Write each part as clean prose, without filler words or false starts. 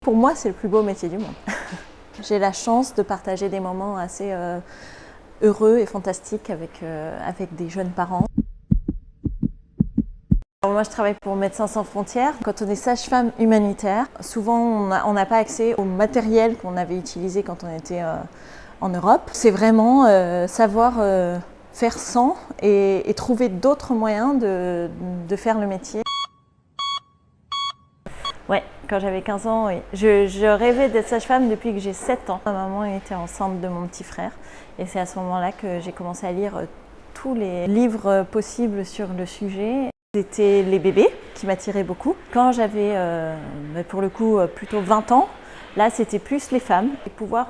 Pour moi, c'est le plus beau métier du monde. J'ai la chance de partager des moments assez heureux et fantastiques avec des jeunes parents. Alors moi, je travaille pour Médecins sans frontières. Quand on est sage-femme humanitaire, souvent on n'a pas accès au matériel qu'on avait utilisé quand on était en Europe. C'est vraiment savoir faire sans et trouver d'autres moyens de faire le métier. Ouais, quand j'avais 15 ans, oui. Je rêvais d'être sage-femme depuis que j'ai 7 ans. Ma maman était enceinte de mon petit frère et c'est à ce moment-là que j'ai commencé à lire tous les livres possibles sur le sujet. C'était les bébés qui m'attiraient beaucoup. Quand j'avais, pour le coup, plutôt 20 ans, là c'était plus les femmes. Et pouvoir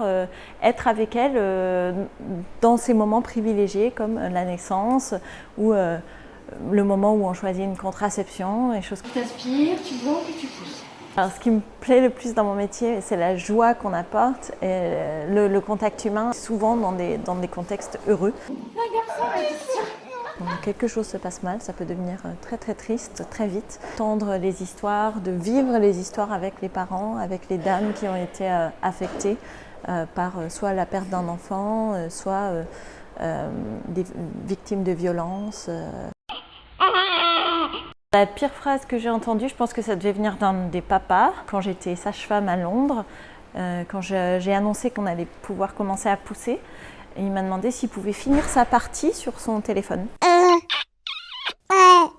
être avec elles dans ces moments privilégiés comme la naissance ou le moment où on choisit une contraception et choses comme ça. Tu t'aspires, tu vois, puis tu pousses. Alors, ce qui me plaît le plus dans mon métier, c'est la joie qu'on apporte et le contact humain, souvent dans des contextes heureux. Quand quelque chose se passe mal, ça peut devenir très très triste très vite. Entendre les histoires, de vivre les histoires avec les parents, avec les dames qui ont été affectées par soit la perte d'un enfant, soit des victimes de violences. La pire phrase que j'ai entendue, je pense que ça devait venir d'un des papas. Quand j'étais sage-femme à Londres, quand j'ai annoncé qu'on allait pouvoir commencer à pousser, et il m'a demandé s'il pouvait finir sa partie sur son téléphone.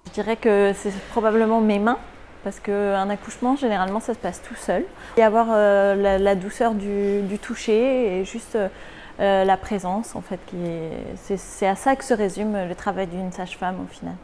Je dirais que c'est probablement mes mains, parce qu'un accouchement, généralement, ça se passe tout seul. Et avoir la douceur du toucher et juste la présence, en fait, c'est à ça que se résume le travail d'une sage-femme au final.